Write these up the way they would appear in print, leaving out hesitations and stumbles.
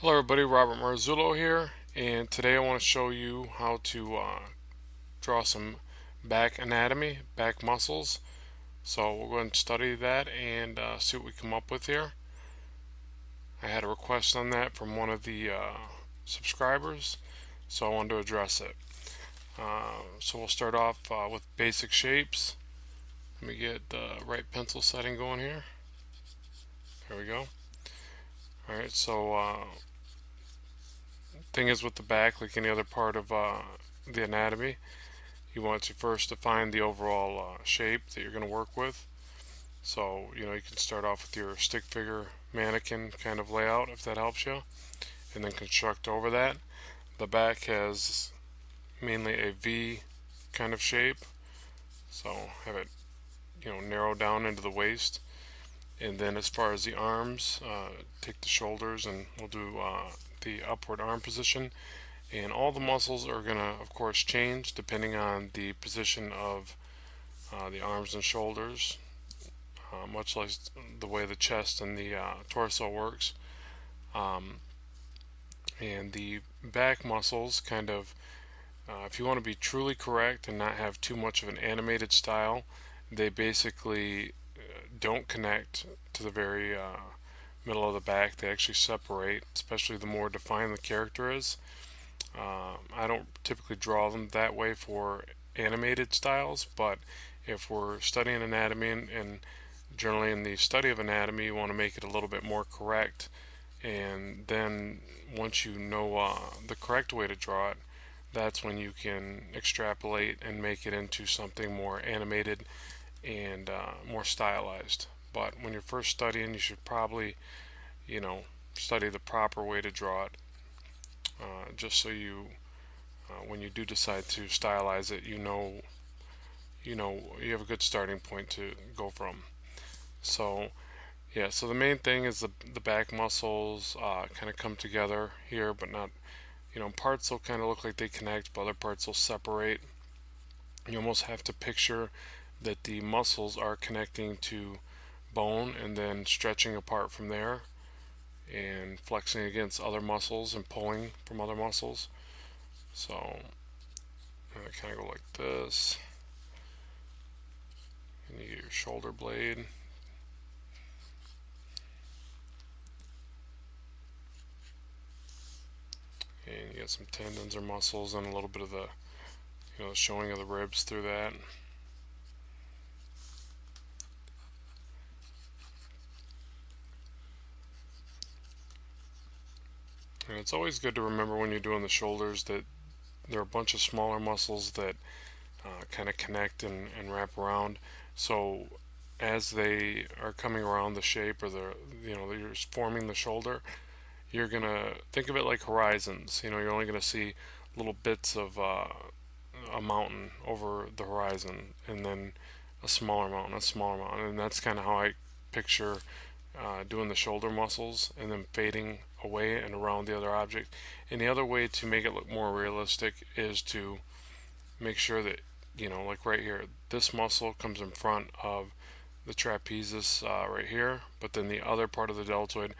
Hello everybody, Robert Marzullo here, and today I want to show you how to draw some back anatomy, back muscles. So we'll go ahead and study that and see what we come up with here. I had a request on that from one of the subscribers, so I wanted to address it. So we'll start off with basic shapes. Let me get the right pencil setting going here. There we go. Alright, so thing is with the back, like any other part of the anatomy, you want to first define the overall shape that you're going to work with. So, you can start off with your stick figure mannequin kind of layout if that helps you, and then construct over that. The back has mainly a V kind of shape, so have it, narrow down into the waist. And then as far as the arms, take the shoulders and we'll do the upward arm position. And all the muscles are going to, of course, change depending on the position of the arms and shoulders, much like the way the chest and the torso works. Um, and the back muscles kind of, if you want to be truly correct and not have too much of an animated style, they basically don't connect to the very middle of the back. They actually separate, especially the more defined the character is. I don't typically draw them that way for animated styles, but if we're studying anatomy and generally in the study of anatomy, you want to make it a little bit more correct. And then once you know the correct way to draw it, that's when you can extrapolate and make it into something more animated and more stylized. But when you're first studying, you should probably, you know, study the proper way to draw it, just so you, when you do decide to stylize it, you have a good starting point to go from. So yeah, so the main thing is the back muscles kind of come together here, but not, parts will kind of look like they connect, but other parts will separate. You almost have to picture that the muscles are connecting to bone and then stretching apart from there and flexing against other muscles and pulling from other muscles. So I kind of go like this. And you get your shoulder blade. And you get some tendons or muscles and a little bit of the, showing of the ribs through that. And it's always good to remember when you're doing the shoulders that there are a bunch of smaller muscles that kind of connect and wrap around. So as they are coming around the shape or you're forming the shoulder, you're gonna think of it like horizons. You're only gonna see little bits of a mountain over the horizon, and then a smaller mountain, and that's kind of how I picture doing the shoulder muscles, and then fading away and around the other object. And the other way to make it look more realistic is to make sure that, like right here, this muscle comes in front of the trapezius right here, but then the other part of the deltoid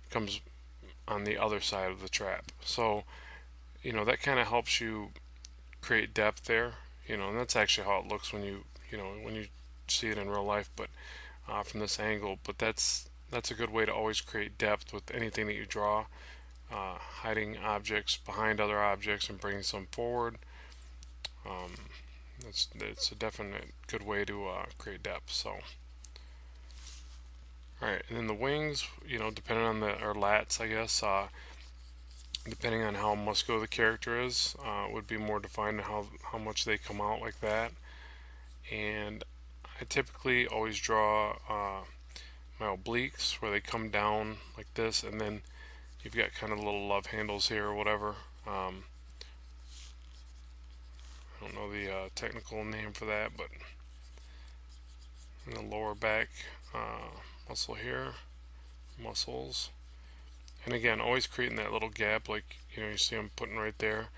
comes on the other side of the trap. So, that kind of helps you create depth there, and that's actually how it looks when you see it in real life, but from this angle. But that's a good way to always create depth with anything that you draw, hiding objects behind other objects and bringing some forward. Um, it's a definite good way to create depth. So, all right, and then the wings, depending on or lats, I guess, depending on how muscular the character is, would be more defined in how much they come out like that. And I typically always draw my obliques where they come down like this, and then you've got kind of little love handles here or whatever. I don't know the technical name for that, but in the lower back muscle here, muscles. And again, always creating that little gap, like you see I'm putting right there.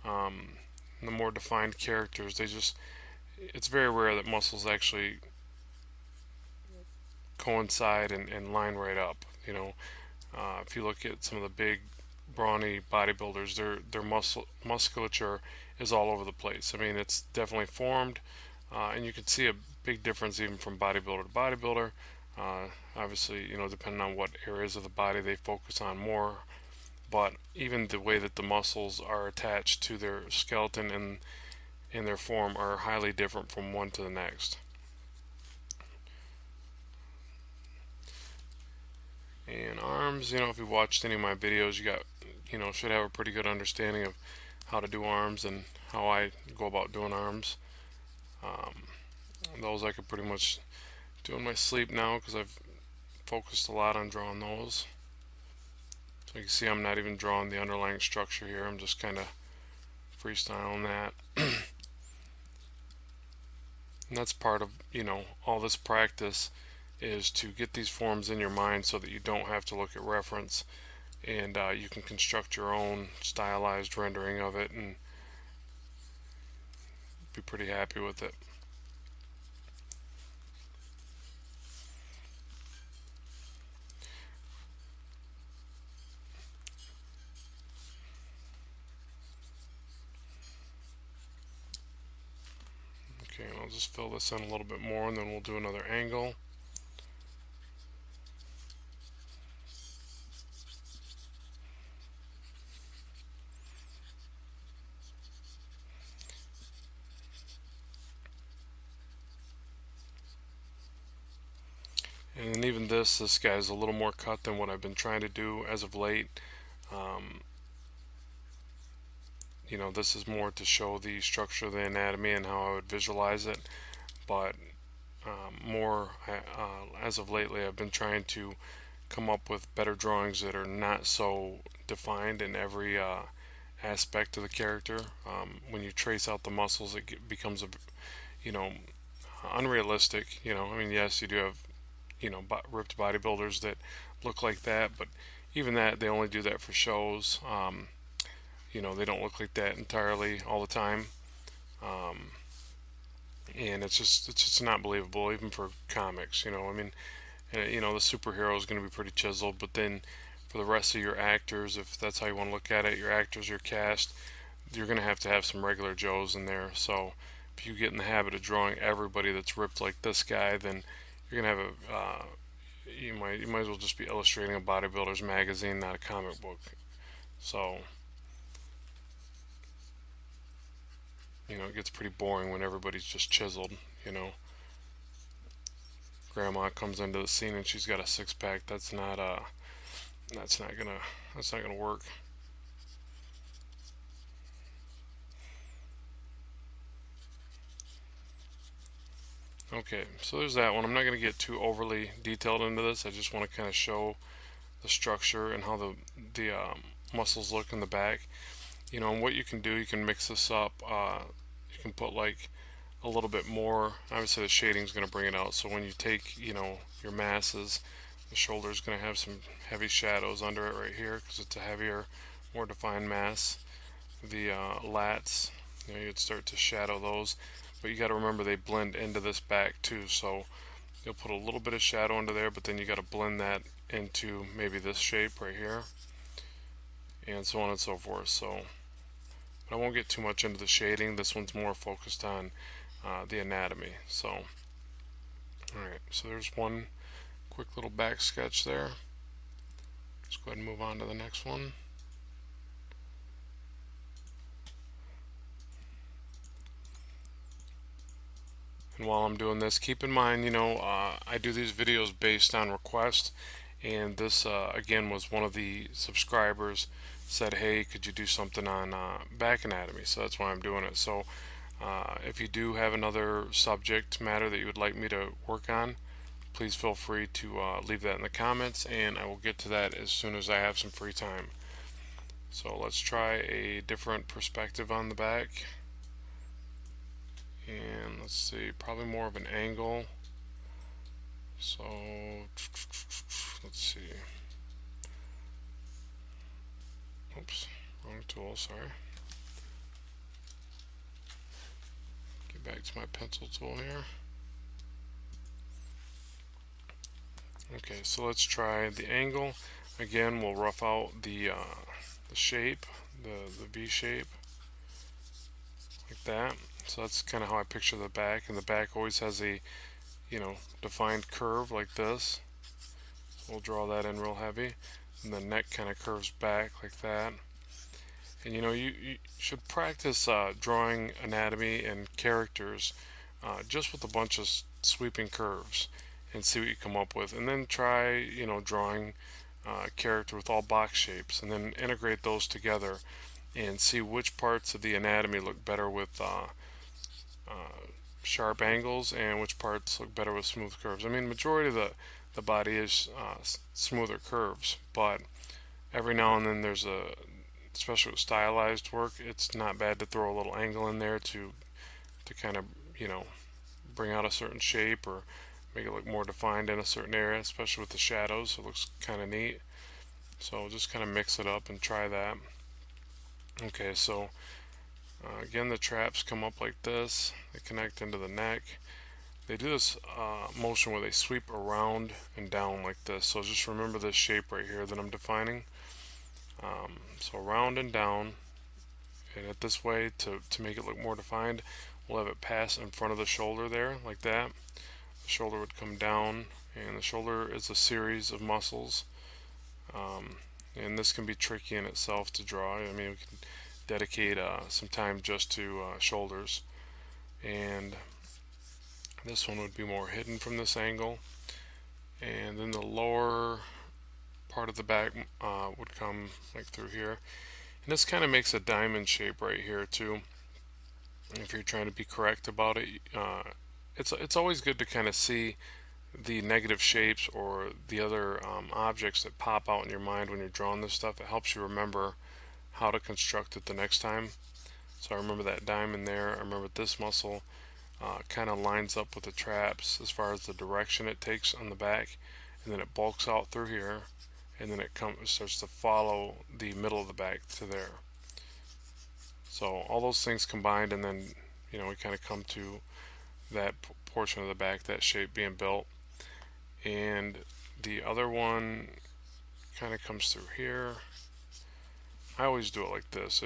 The more defined characters, it's very rare that muscles actually coincide and line right up. If you look at some of the big brawny bodybuilders, their musculature is all over the place. I mean, it's definitely formed, and you can see a big difference even from bodybuilder to bodybuilder. Uh, Obviously, depending on what areas of the body they focus on more, but even the way that the muscles are attached to their skeleton and in their form are highly different from one to the next. And arms, if you watched any of my videos, should have a pretty good understanding of how to do arms and how I go about doing arms. Um, those I could pretty much do in my sleep now because I've focused a lot on drawing those. So you can see I'm not even drawing the underlying structure here. I'm just kind of freestyling that. And that's part of, all this practice is to get these forms in your mind so that you don't have to look at reference, and you can construct your own stylized rendering of it and be pretty happy with it. Okay, and I'll just fill this in a little bit more, and then we'll do another angle. And even this guy's a little more cut than what I've been trying to do as of late. Um, this is more to show the structure of the anatomy and how I would visualize it. But as of lately, I've been trying to come up with better drawings that are not so defined in every aspect of the character. When you trace out the muscles, it becomes you know, unrealistic. I mean, yes, you do have ripped bodybuilders that look like that, but even that, they only do that for shows. They don't look like that entirely all the time. And it's not believable even for comics. I mean, the superhero is going to be pretty chiseled, but then for the rest of your actors, if that's how you want to look at it, your actors, your cast, you're going to have some regular Joes in there. So if you get in the habit of drawing everybody that's ripped like this guy, then you're going to have you might as well just be illustrating a bodybuilder's magazine, not a comic book. So it gets pretty boring when everybody's just chiseled. Grandma comes into the scene and she's got a six pack. That's not gonna work. Okay, so there's that one. I'm not going to get too overly detailed into this. I just want to kind of show the structure and how the muscles look in the back. And what you can do, you can mix this up. You can put like a little bit more. Obviously, the shading is going to bring it out. So when you take, your masses, the shoulder is going to have some heavy shadows under it right here because it's a heavier, more defined mass. The lats, you'd start to shadow those. But you got to remember they blend into this back too, so you'll put a little bit of shadow into there, but then you got to blend that into maybe this shape right here, and so on and so forth. So I won't get too much into the shading. This one's more focused on the anatomy. So alright, so there's one quick little back sketch there. Let's go ahead and move on to the next one. And while I'm doing this, keep in mind, I do these videos based on request, and this again was one of the subscribers said, hey, could you do something on back anatomy? So that's why I'm doing it. So if you do have another subject matter that you would like me to work on, please feel free to leave that in the comments, and I will get to that as soon as I have some free time. So let's try a different perspective on the back. And let's see, probably more of an angle. So let's see. Oops, wrong tool, sorry. Get back to my pencil tool here. Okay, so let's try the angle. Again, we'll rough out the shape, the V shape, like that. So that's kind of how I picture the back, and the back always has a, defined curve like this. So we'll draw that in real heavy, and the neck kind of curves back like that. And you should practice drawing anatomy and characters just with a bunch of sweeping curves and see what you come up with. And then try, drawing a character with all box shapes, and then integrate those together and see which parts of the anatomy look better with sharp angles and which parts look better with smooth curves. I mean, majority of the body is smoother curves, but every now and then there's especially with stylized work, it's not bad to throw a little angle in there to kind of, bring out a certain shape or make it look more defined in a certain area, especially with the shadows. It looks kind of neat. So just kind of mix it up and try that. Okay, so again, the traps come up like this. They connect into the neck. They do this motion where they sweep around and down like this. So just remember this shape right here that I'm defining. So around and down, and it this way to make it look more defined. We'll have it pass in front of the shoulder there, like that. The shoulder would come down, and the shoulder is a series of muscles. And this can be tricky in itself to draw. I mean, we can dedicate some time just to shoulders. And this one would be more hidden from this angle. And then the lower part of the back would come like through here. And this kind of makes a diamond shape right here too. If you're trying to be correct about it, it's always good to kind of see the negative shapes or the other objects that pop out in your mind when you're drawing this stuff. It helps you remember how to construct it the next time. So I remember that diamond there. I remember this muscle kind of lines up with the traps as far as the direction it takes on the back, and then it bulks out through here, and then it starts to follow the middle of the back to there. So all those things combined, and then we kind of come to that portion of the back, that shape being built. And the other one kind of comes through here. I always do it like this.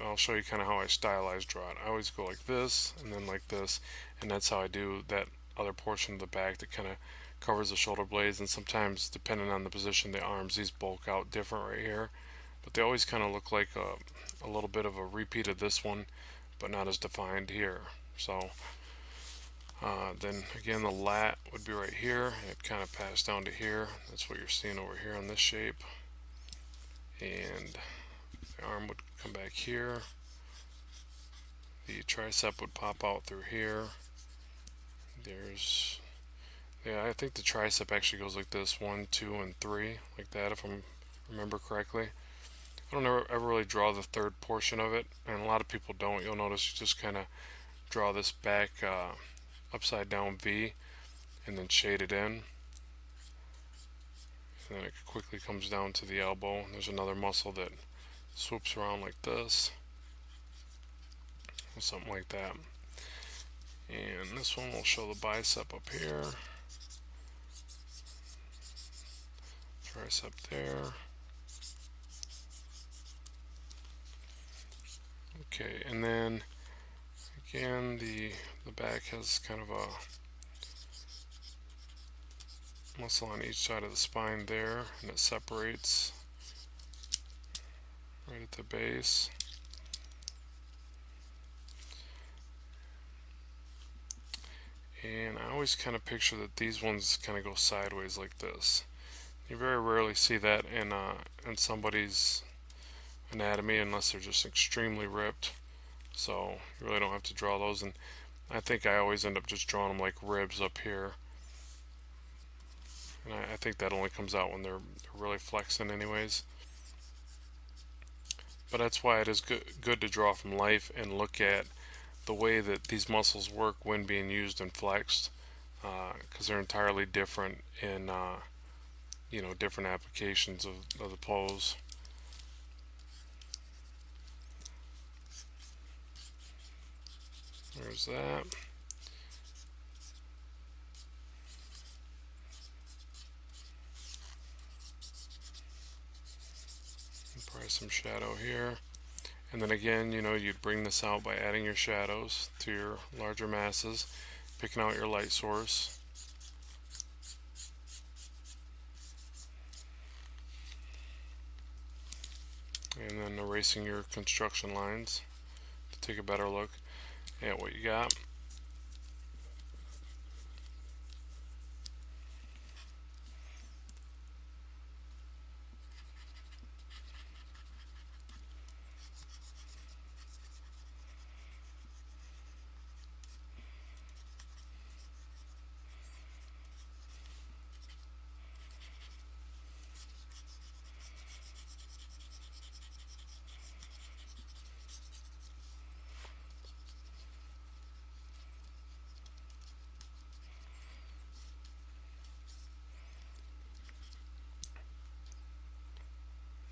I'll show you kind of how I stylize draw it. I always go like this and then like this, and that's how I do that other portion of the back that kind of covers the shoulder blades. And sometimes, depending on the position of the arms, these bulk out different right here, but they always kind of look like a little bit of a repeat of this one, but not as defined here. So then again, the lat would be right here. It kind of passed down to here. That's what you're seeing over here on this shape. And the arm would come back here. The tricep would pop out through here. I think the tricep actually goes like this, 1, 2, and 3, like that, if I remember correctly. I don't ever really draw the third portion of it, and a lot of people don't. You'll notice you just kind of draw this back upside down V and then shade it in. And then it quickly comes down to the elbow. There's another muscle that swoops around like this, or something like that. And this one will show the bicep up here, tricep there. Okay, and then again, the back has kind of a muscle on each side of the spine there, and it separates right at the base. And I always kind of picture that these ones kind of go sideways like this. You very rarely see that in somebody's anatomy unless they're just extremely ripped. So you really don't have to draw those, and I think I always end up just drawing them like ribs up here. And I think that only comes out when they're really flexing anyways. But that's why it is good to draw from life and look at the way that these muscles work when being used and flexed, because they're entirely different in different applications of the pose. There's that. Probably some shadow here. And then again, you'd bring this out by adding your shadows to your larger masses, picking out your light source. And then erasing your construction lines to take a better look at what you got.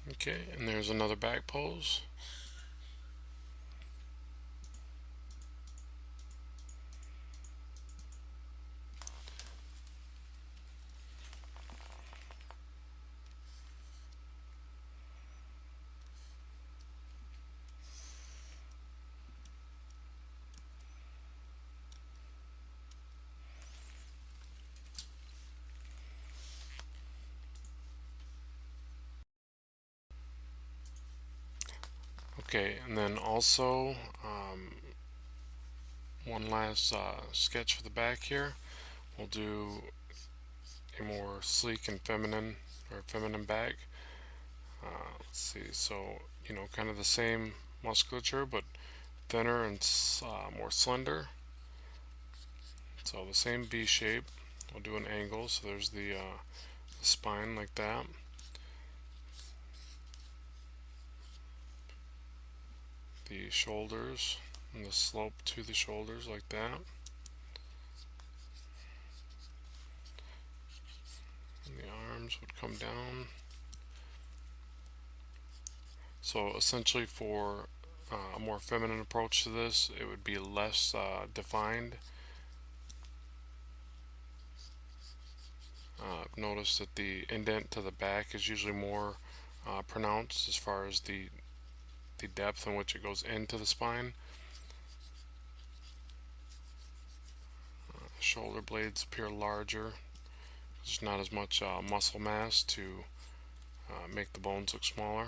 Okay, and there's another back pose. Okay, and then also one last sketch for the back here. We'll do a more sleek and feminine back. Let's see, so kind of the same musculature, but thinner and more slender. So the same V shape. We'll do an angle. So there's the spine like that. The shoulders and the slope to the shoulders like that. And the arms would come down. So essentially for a more feminine approach to this, it would be less defined. I've noticed that the indent to the back is usually more pronounced as far as the depth in which it goes into the spine. Shoulder blades appear larger. There's not as much muscle mass to make the bones look smaller.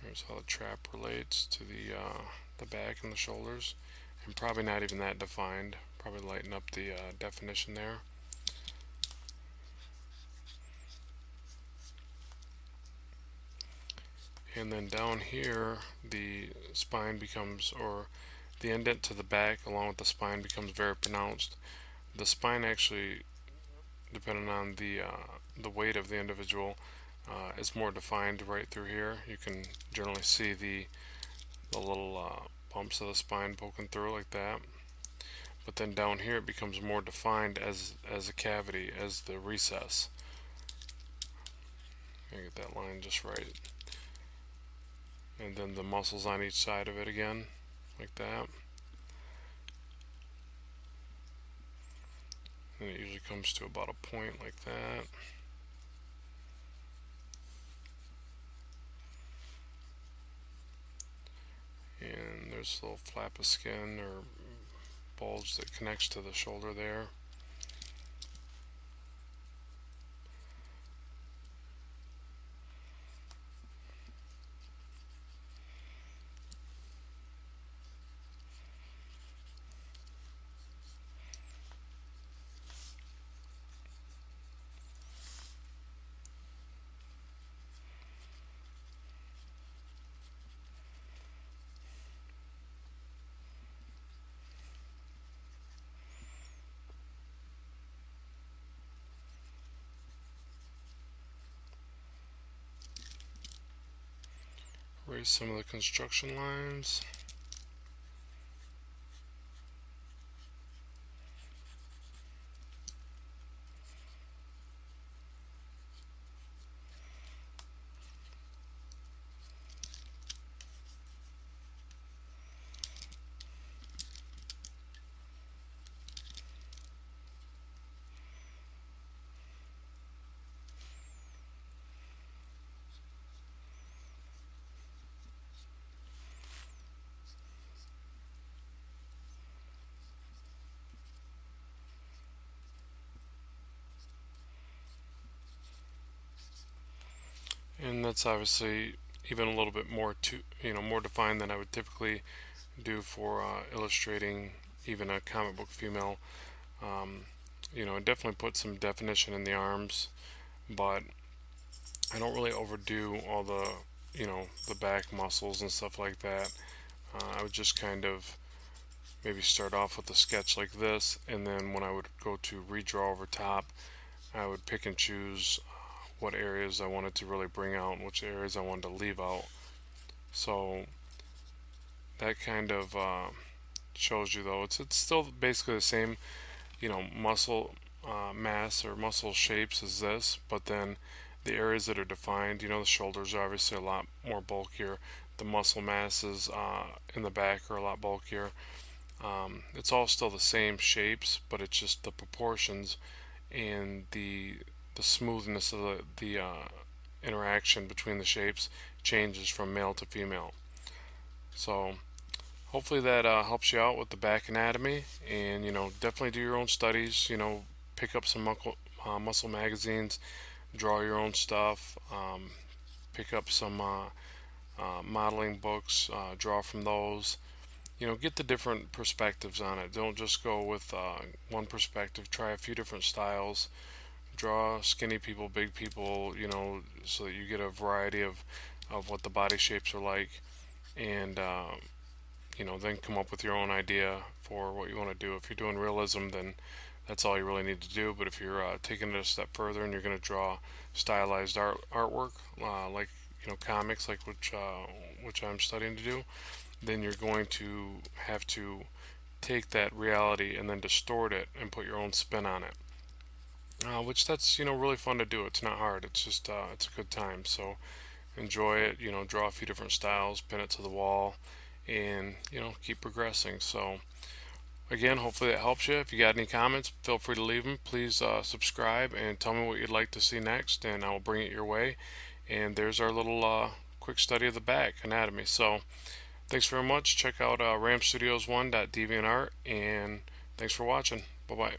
Here's how the trap relates to the back and the shoulders, and probably not even that defined. Probably lighten up the definition there. And then down here, the spine becomes, or the indent to the back along with the spine becomes very pronounced. The spine actually, depending on the weight of the individual, is more defined right through here. You can generally see the little bumps of the spine poking through like that. But then down here it becomes more defined as a cavity, as the recess. Get that line just right. And then the muscles on each side of it again, like that. And it usually comes to about a point like that. And there's a little flap of skin or bulge that connects to the shoulder there. Erase some of the construction lines. and that's obviously even a little bit more more defined than I would typically do for illustrating even a comic book female. Um, it definitely puts some definition in the arms, but I don't really overdo all the back muscles and stuff like that. I would just kind of maybe start off with a sketch like this, and then when I would go to redraw over top, I would pick and choose what areas I wanted to really bring out and which areas I wanted to leave out. So that kind of shows you, though, it's still basically the same, muscle mass or muscle shapes as this, but then the areas that are defined, the shoulders are obviously a lot more bulkier. The muscle masses in the back are a lot bulkier. It's all still the same shapes, but it's just the proportions and the smoothness of the interaction between the shapes changes from male to female. So hopefully that helps you out with the back anatomy, and definitely do your own studies. Pick up some muscle magazines, draw your own stuff. Pick up some modeling books, draw from those. Get the different perspectives on it. Don't just go with one perspective. Try a few different styles. Draw skinny people, big people, so that you get a variety of what the body shapes are like, and then come up with your own idea for what you want to do. If you're doing realism, then that's all you really need to do. But if you're taking it a step further and you're going to draw stylized artwork, like comics, like which I'm studying to do, then you're going to have to take that reality and then distort it and put your own spin on it. Which that's really fun to do. It's not hard. It's just it's a good time. So enjoy it. Draw a few different styles, pin it to the wall, and keep progressing. So again, hopefully that helps you. If you got any comments, feel free to leave them. Please subscribe and tell me what you'd like to see next, and I will bring it your way. And there's our little quick study of the back anatomy. So thanks very much. Check out ramstudios1.deviantart, and thanks for watching. Bye bye.